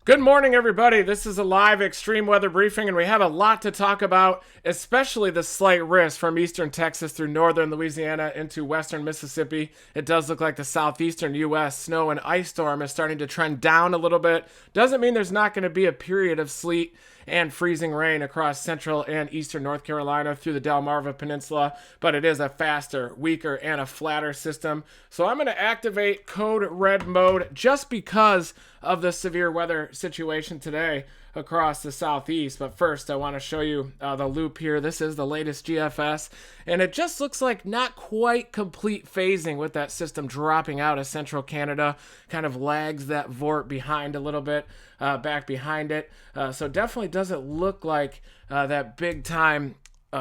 Good morning, everybody. This is a live extreme weather briefing, and we have a lot to talk about, especially the slight risk from eastern Texas through northern Louisiana into western Mississippi. It does look like the southeastern U.S. snow and ice storm is starting to trend down a little bit. Doesn't mean there's not going to be a period of sleet and freezing rain across central and eastern North Carolina through the Delmarva Peninsula, but it is a faster, weaker, and a flatter system. So I'm going to activate code red mode just because of the severe weather situation today across the southeast. But first, I want to show you the loop here. This is the latest GFS, and it just looks like not quite complete phasing with that system dropping out of central Canada. Kind of lags that vort behind a little bit, back behind it. So definitely doesn't look like that big time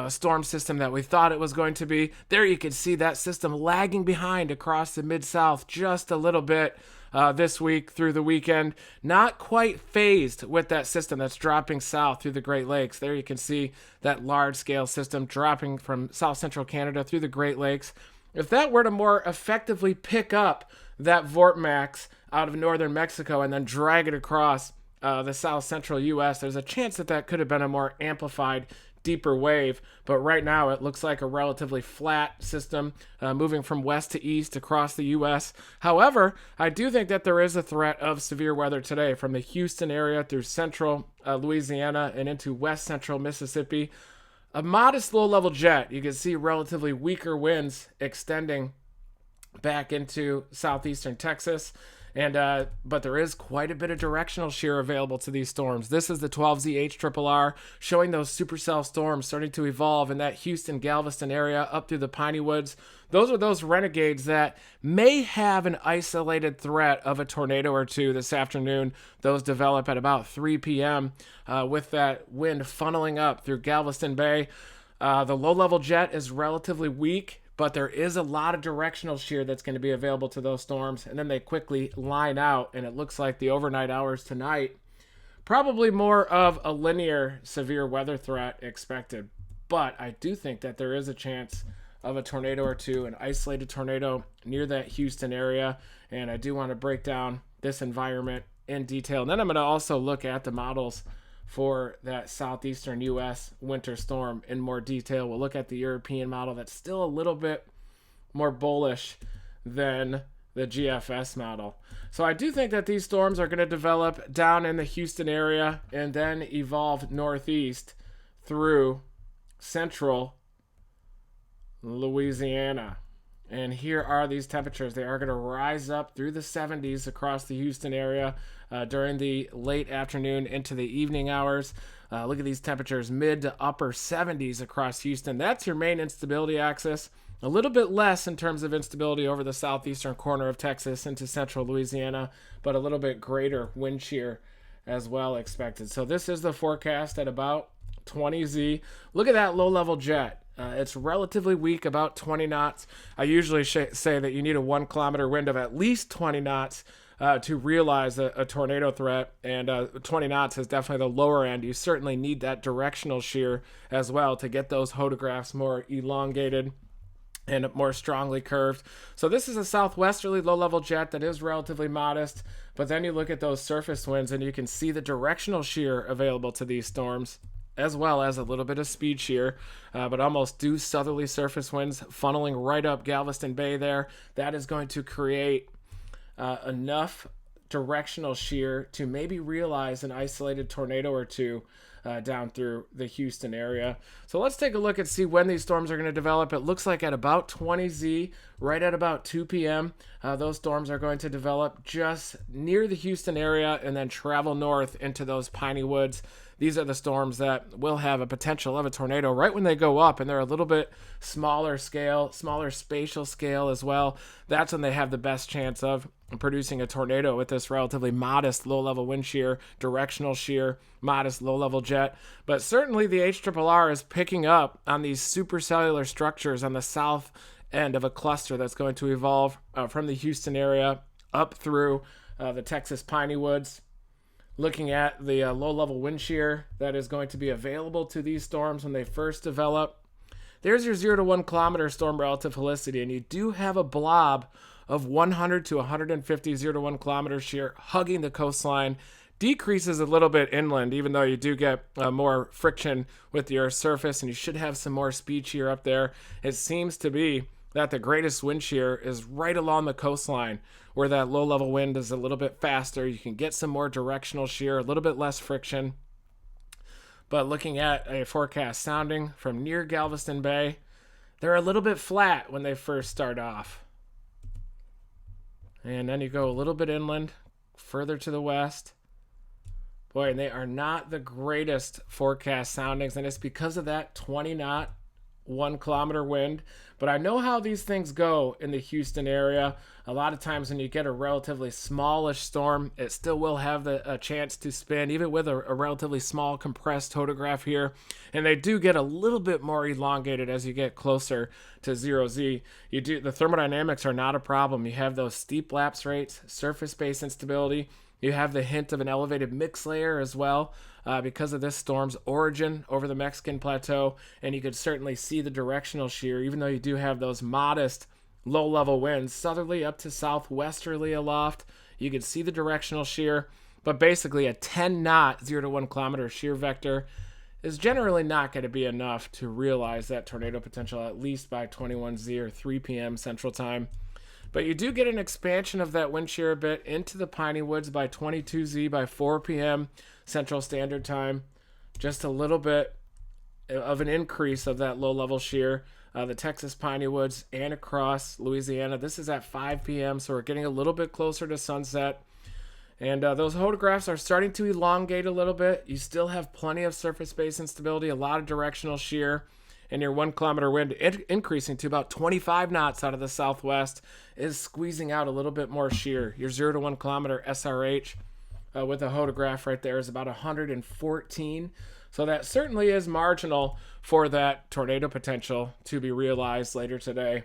storm system that we thought it was going to be. There you can see that system lagging behind across the mid-south just a little bit this week through the weekend. Not quite phased with that system that's dropping south through the Great Lakes. There you can see that large-scale system dropping from south central Canada through the Great Lakes. If that were to more effectively pick up that vortex out of northern Mexico and then drag it across the south central U.S., there's a chance that that could have been a more amplified, deeper wave. But right now it looks like a relatively flat system moving from west to east across the U.S. However, I do think that there is a threat of severe weather today from the Houston area through central Louisiana and into west central Mississippi. A modest low-level jet. You can see relatively weaker winds extending back into southeastern Texas. But there is quite a bit of directional shear available to these storms. This is the 12Z HRRR showing those supercell storms starting to evolve in that Houston, Galveston area up through the Piney Woods. Those are those renegades that may have an isolated threat of a tornado or two this afternoon. Those develop at about 3 p.m. With that wind funneling up through Galveston Bay. The low-level jet is relatively weak, but there is a lot of directional shear that's going to be available to those storms, and then they quickly line out, and it looks like the overnight hours tonight, probably more of a linear severe weather threat expected. But I do think that there is a chance of a tornado or two, an isolated tornado near that Houston area, and I do want to break down this environment in detail. And then I'm going to also look at the models for that southeastern U.S. winter storm in more detail. We'll look at the European model that's still a little bit more bullish than the GFS model. So I do think that these storms are going to develop down in the Houston area and then evolve northeast through central Louisiana. And here are these temperatures. They are going to rise up through the 70s across the Houston area during the late afternoon into the evening hours. Look at these temperatures, mid to upper 70s across Houston. That's your main instability axis. A little bit less in terms of instability over the southeastern corner of Texas into central Louisiana, but a little bit greater wind shear as well expected. So this is the forecast at about 20Z. Look at that low-level jet. It's relatively weak, about 20 knots. I usually say that you need a 1 kilometer wind of at least 20 knots to realize a tornado threat, and 20 knots is definitely the lower end. You certainly need that directional shear as well to get those hodographs more elongated and more strongly curved. So this is a southwesterly low-level jet that is relatively modest, but then you look at those surface winds and you can see the directional shear available to these storms, as well as a little bit of speed shear, but almost due southerly surface winds funneling right up Galveston Bay there. That is going to create enough directional shear to maybe realize an isolated tornado or two down through the Houston area. So let's take a look and see when these storms are going to develop. It looks like at about 20Z, right at about 2 p.m., those storms are going to develop just near the Houston area and then travel north into those Piney Woods. These are the storms that will have a potential of a tornado right when they go up, and they're a little bit smaller scale, smaller spatial scale as well. That's when they have the best chance of producing a tornado with this relatively modest low-level wind shear, directional shear, modest low-level jet. But certainly the HRRR is picking up on these supercellular structures on the south end of a cluster that's going to evolve from the Houston area up through the Texas Piney Woods. Looking at the low-level wind shear that is going to be available to these storms when they first develop. There's your 0 to 1 kilometer storm relative helicity, and you do have a blob of 100 to 150 0 to 1 kilometer shear hugging the coastline decreases a little bit inland, even though you do get more friction with the Earth's surface, and you should have some more speed shear up there. It seems to be that the greatest wind shear is right along the coastline, where that low-level wind is a little bit faster. You can get some more directional shear, a little bit less friction. But looking at a forecast sounding from near Galveston Bay, they're a little bit flat when they first start off. And then you go a little bit inland, further to the west. Boy, and they are not the greatest forecast soundings, and it's because of that 20-knot, 1-kilometer wind. But I know how these things go in the Houston area. A lot of times when you get a relatively smallish storm, it still will have a chance to spin, even with a relatively small compressed hodograph here. And they do get a little bit more elongated as you get closer to 0Z. The thermodynamics are not a problem. You have those steep lapse rates, surface base instability. You have the hint of an elevated mix layer as well because of this storm's origin over the Mexican plateau. And you could certainly see the directional shear, even though you do have those modest low-level winds, southerly up to southwesterly aloft. You can see the directional shear, but basically a 10-knot 0 to 1 kilometer shear vector is generally not going to be enough to realize that tornado potential, at least by 21Z or 3 p.m. Central Time. But you do get an expansion of that wind shear a bit into the Piney Woods by 22Z by 4 p.m. Central Standard Time. Just a little bit of an increase of that low-level shear. The Texas Piney Woods and across Louisiana. This is at 5 p.m., so we're getting a little bit closer to sunset. And those hodographs are starting to elongate a little bit. You still have plenty of surface base instability, a lot of directional shear, and your 1 kilometer wind increasing to about 25 knots out of the southwest is squeezing out a little bit more shear. Your 0 to 1 kilometer SRH with a hodograph right there is about 114. So that certainly is marginal for that tornado potential to be realized later today.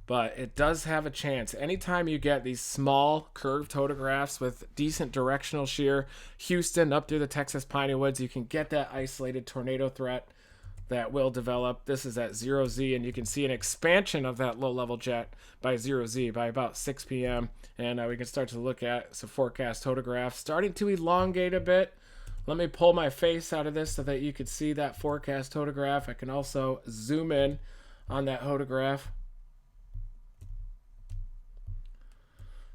But it does have a chance. Anytime you get these small curved hodographs with decent directional shear, Houston up through the Texas Piney Woods, you can get that isolated tornado threat that will develop. This is at 0Z, and you can see an expansion of that low-level jet by 0Z by about 6 p.m. And we can start to look at some forecast hodographs starting to elongate a bit. Let me pull my face out of this so that you can see that forecast hodograph. I can also zoom in on that hodograph.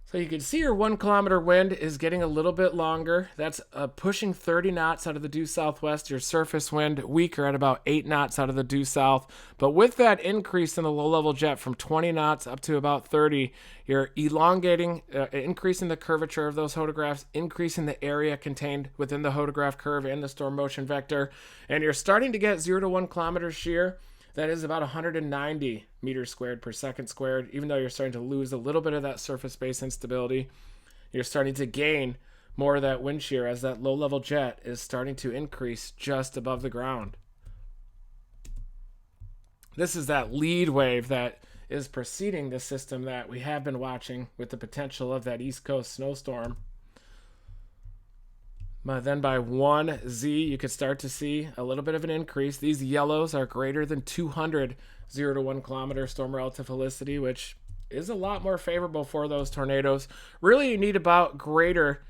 So you can see your 1 kilometer wind is getting a little bit longer. That's pushing 30 knots out of the due southwest. Your surface wind weaker at about 8 knots out of the due south. But with that increase in the low-level jet from 20 knots up to about 30, you're elongating, increasing the curvature of those hodographs, increasing the area contained within the hodograph curve and the storm motion vector. And you're starting to get 0 to 1 kilometer shear. That is about 190 meters squared per second squared. Even though you're starting to lose a little bit of that surface base instability, you're starting to gain more of that wind shear as that low-level jet is starting to increase just above the ground. This is that lead wave that is preceding the system that we have been watching with the potential of that East Coast snowstorm. Then by 1Z, you could start to see a little bit of an increase. These yellows are greater than 200 0 to 1 kilometer storm relative helicity, which is a lot more favorable for those tornadoes. Really, you need about greater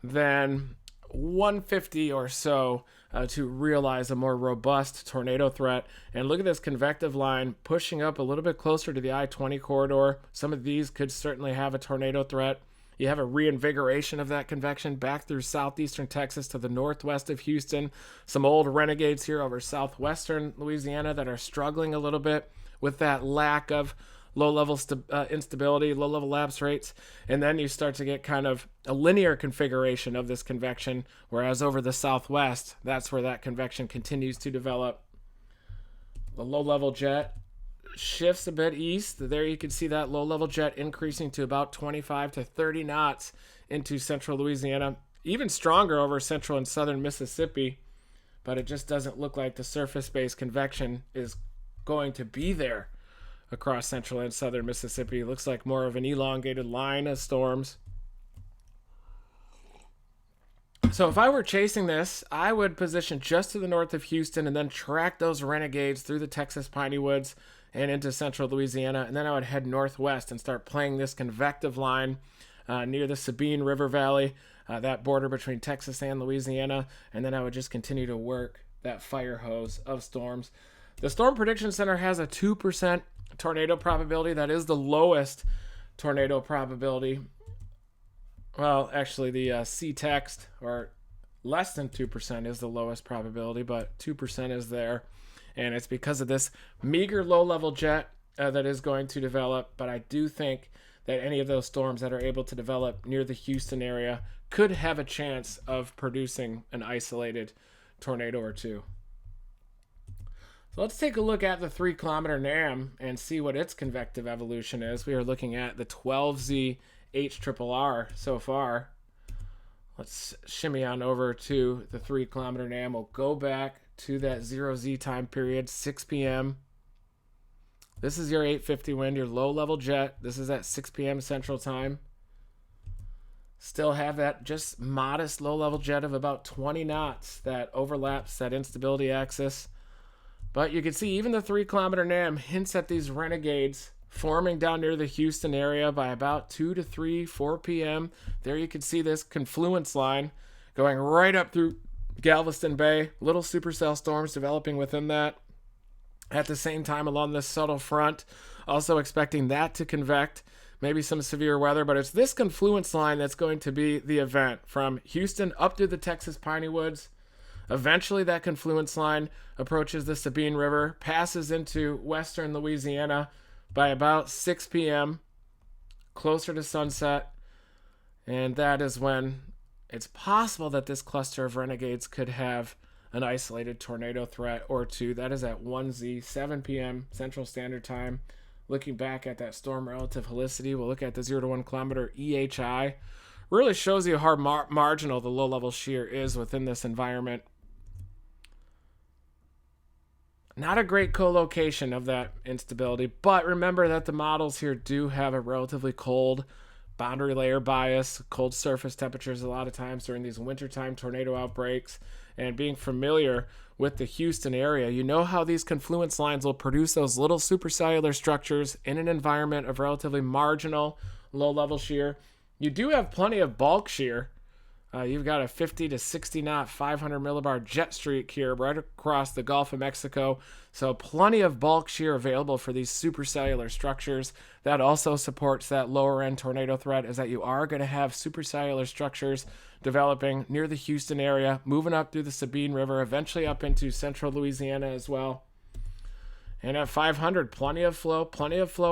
than 150 or so to realize a more robust tornado threat. And look at this convective line pushing up a little bit closer to the I-20 corridor. Some of these could certainly have a tornado threat. You have a reinvigoration of that convection back through southeastern Texas to the northwest of Houston. Some old renegades here over southwestern Louisiana that are struggling a little bit with that lack of low-level instability, low-level lapse rates. And then you start to get kind of a linear configuration of this convection, whereas over the southwest, that's where that convection continues to develop. The low-level jet shifts a bit east. There you can see that low-level jet increasing to about 25 to 30 knots into central Louisiana. Even stronger over central and southern Mississippi, but it just doesn't look like the surface-based convection is going to be there across central and southern Mississippi. It looks like more of an elongated line of storms. So if I were chasing this, I would position just to the north of Houston and then track those renegades through the Texas Piney Woods and into central Louisiana, and then I would head northwest and start playing this convective line near the Sabine River Valley, that border between Texas and Louisiana. And then I would just continue to work that fire hose of storms. The Storm Prediction Center has a 2% tornado probability. That is the lowest tornado probability. Well, actually, the C-text, or less than 2%, is the lowest probability, but 2% is there. And it's because of this meager low-level jet that is going to develop. But I do think that any of those storms that are able to develop near the Houston area could have a chance of producing an isolated tornado or two. So let's take a look at the 3-kilometer NAM and see what its convective evolution is. We are looking at the 12Z HRRR so far. Let's shimmy on over to the 3-kilometer NAM. We'll go back to that 0Z time period, 6 p.m. This is your 850 wind, your low-level jet. This is at 6 p.m. Central Time. Still have that just modest low-level jet of about 20 knots that overlaps that instability axis. But you can see even the 3-kilometer NAM hints at these renegades forming down near the Houston area by about 2 to 3, 4 p.m. There you can see this confluence line going right up through Galveston Bay. Little supercell storms developing within that. At the same time, along this subtle front, also expecting that to convect. Maybe some severe weather, but it's this confluence line that's going to be the event from Houston up through the Texas Piney Woods. Eventually, that confluence line approaches the Sabine River, passes into western Louisiana by about 6 p.m., closer to sunset, and that is when it's possible that this cluster of renegades could have an isolated tornado threat or two. That is at 1Z, 7 p.m. Central Standard Time. Looking back at that storm relative helicity, we'll look at the 0 to 1 kilometer EHI. Really shows you how marginal the low-level shear is within this environment. Not a great co-location of that instability, but remember that the models here do have a relatively cold boundary layer bias, cold surface temperatures a lot of times during these wintertime tornado outbreaks. And being familiar with the Houston area, you know how these confluence lines will produce those little supercellular structures in an environment of relatively marginal low-level shear. You do have plenty of bulk shear. You've got a 50 to 60 knot, 500 millibar jet streak here right across the Gulf of Mexico. So plenty of bulk shear available for these supercellular structures. That also supports that lower end tornado threat, is that you are going to have supercellular structures developing near the Houston area, moving up through the Sabine River, eventually up into central Louisiana as well. And at 500, plenty of flow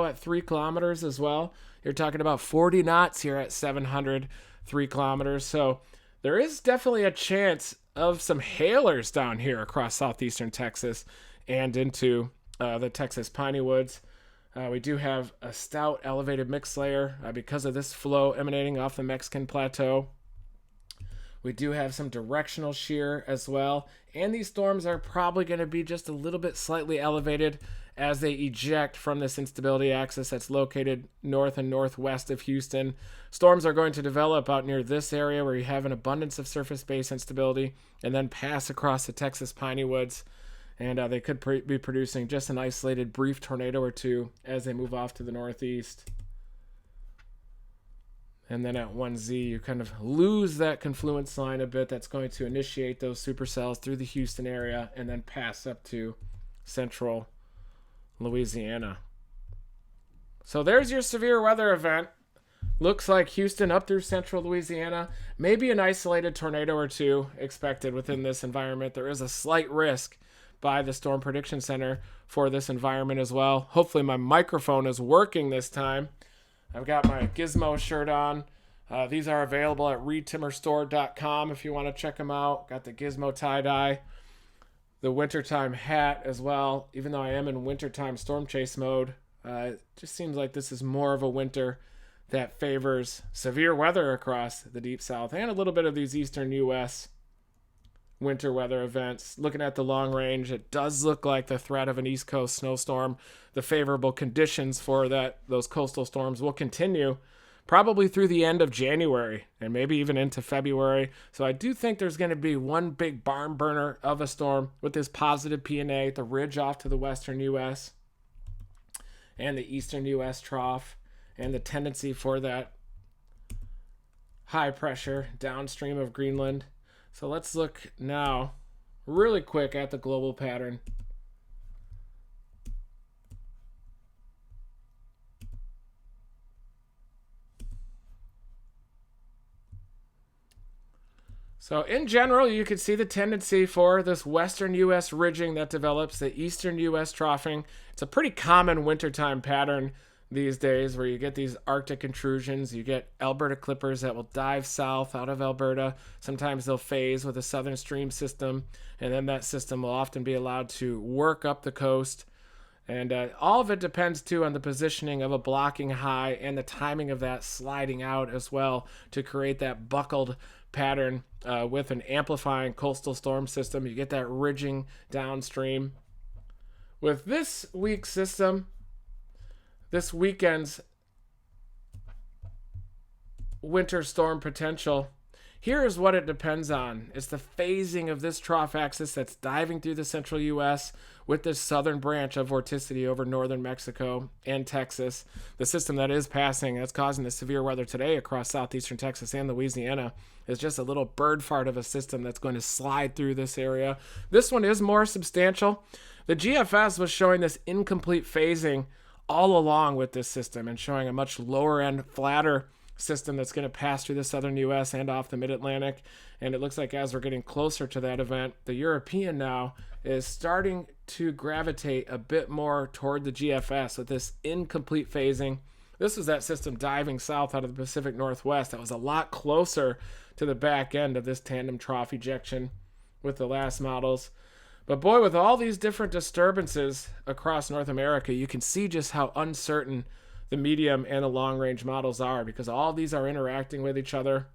at 3 kilometers as well. You're talking about 40 knots here at 700, 3 kilometers. So there is definitely a chance of some hailers down here across southeastern Texas and into the Texas Piney Woods. We do have a stout elevated mix layer because of this flow emanating off the Mexican plateau. We do have some directional shear as well. And these storms are probably going to be just a little bit slightly elevated as they eject from this instability axis that's located north and northwest of Houston. Storms are going to develop out near this area where you have an abundance of surface-based instability and then pass across the Texas Piney Woods. And they could be producing just an isolated brief tornado or two as they move off to the northeast. And then at 1Z, you kind of lose that confluence line a bit that's going to initiate those supercells through the Houston area and then pass up to central Louisiana. So there's your severe weather event. Looks like Houston up through central Louisiana. Maybe an isolated tornado or two expected within this environment. There is a slight risk by the Storm Prediction Center for this environment as well. Hopefully my microphone is working this time. I've got my Gizmo shirt on. These are available at reedtimmerstore.com if you want to check them out. Got the Gizmo tie-dye. The wintertime hat as well. Even though I am in wintertime storm chase mode, it just seems like this is more of a winter that favors severe weather across the deep south and a little bit of these eastern U.S. winter weather events. Looking at the long range, it does look like the threat of an East Coast snowstorm, the favorable conditions for those coastal storms will continue probably through the end of January and maybe even into February. So I do think there's going to be one big barn burner of a storm with this positive P&A, the ridge off to the western U.S. and the eastern U.S. trough, and the tendency for that high pressure downstream of Greenland. So let's look now really quick at the global pattern. So in general, you can see the tendency for this western U.S. ridging that develops, the eastern U.S. troughing. It's a pretty common wintertime pattern these days where you get these Arctic intrusions. You get Alberta clippers that will dive south out of Alberta. Sometimes they'll phase with a southern stream system, and then that system will often be allowed to work up the coast. And all of it depends, too, on the positioning of a blocking high and the timing of that sliding out as well to create that buckled pattern with an amplifying coastal storm system. You get that ridging downstream. With this week's system, this weekend's winter storm potential, here is what it depends on. It's the phasing of this trough axis that's diving through the central U.S. with this southern branch of vorticity over northern Mexico and Texas. The system that is passing, that's causing the severe weather today across southeastern Texas and Louisiana, is just a little bird fart of a system that's going to slide through this area. This one is more substantial. The GFS was showing this incomplete phasing all along with this system and showing a much lower end, flatter system that's going to pass through the southern U.S. and off the mid-Atlantic. And it looks like as we're getting closer to that event, the European now is starting to gravitate a bit more toward the GFS with this incomplete phasing. This was that system diving south out of the Pacific Northwest that was a lot closer to the back end of this tandem trough ejection with the last models. But boy, with all these different disturbances across North America, you can see just how uncertain the medium and the long-range models are, because all these are interacting with each other.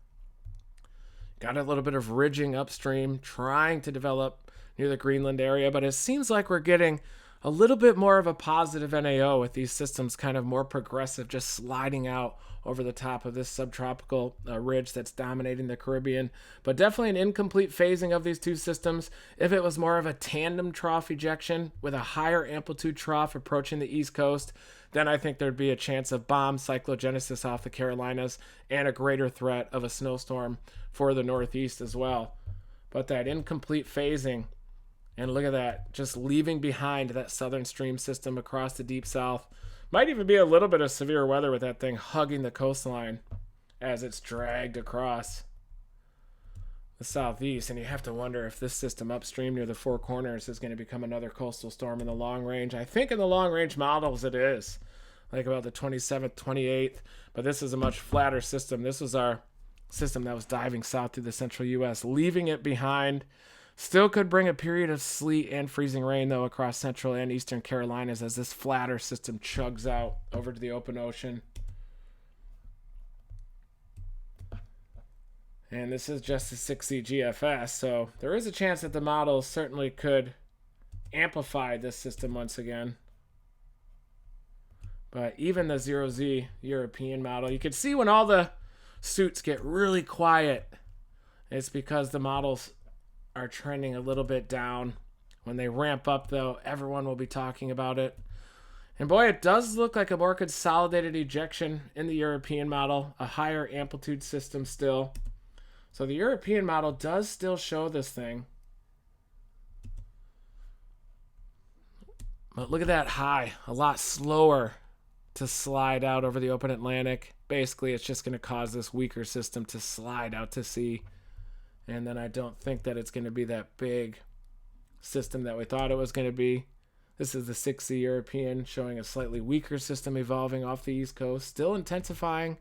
Got a little bit of ridging upstream, trying to develop near the Greenland area, but it seems like we're getting a little bit more of a positive NAO with these systems kind of more progressive, just sliding out over the top of this subtropical ridge that's dominating the Caribbean. But definitely an incomplete phasing of these two systems. If it was more of a tandem trough ejection with a higher amplitude trough approaching the East Coast, then I think there'd be a chance of bomb cyclogenesis off the Carolinas and a greater threat of a snowstorm for the Northeast as well. But that incomplete phasing, and look at that, just leaving behind that southern stream system across the deep south. Might even be a little bit of severe weather with that thing hugging the coastline as it's dragged across the southeast. And you have to wonder if this system upstream near the Four Corners is going to become another coastal storm in the long range. I think in the long range models it is, like about the 27th, 28th. But this is a much flatter system. This was our system that was diving south through the central U.S., leaving it behind. Still could bring a period of sleet and freezing rain, though, across central and eastern Carolinas as this flatter system chugs out over to the open ocean. And this is just a 6C GFS, so there is a chance that the models certainly could amplify this system once again. But even the 0Z European model, you can see when all the suits get really quiet, it's because the models are trending a little bit down. When they ramp up, though, everyone will be talking about it. And boy, it does look like a more consolidated ejection in the European model, a higher amplitude system still. So the European model does still show this thing. But look at that high, a lot slower to slide out over the open Atlantic. Basically, it's just going to cause this weaker system to slide out to sea. And then I don't think that it's going to be that big system that we thought it was going to be. This is the 6C European showing a slightly weaker system evolving off the East Coast, still intensifying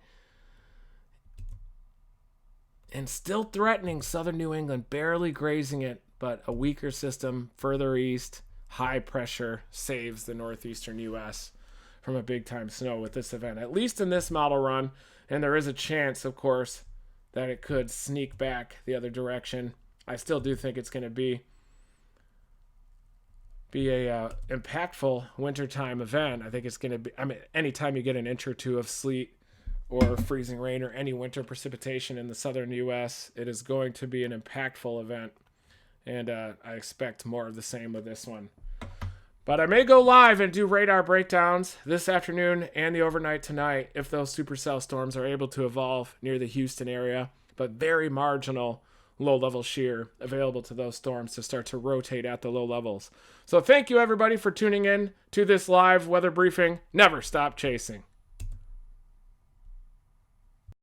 and still threatening southern New England, barely grazing it, but a weaker system further east, high pressure, saves the northeastern U.S. from a big-time snow with this event, at least in this model run. And there is a chance, of course, that it could sneak back the other direction. I still do think it's going to be a impactful wintertime event. I think it's going to be, I mean, anytime you get an inch or two of sleet or freezing rain or any winter precipitation in the southern U.S., it is going to be an impactful event. And I expect more of the same with this one. But I may go live and do radar breakdowns this afternoon and the overnight tonight if those supercell storms are able to evolve near the Houston area. But very marginal low-level shear available to those storms to start to rotate at the low levels. So thank you, everybody, for tuning in to this live weather briefing. Never stop chasing.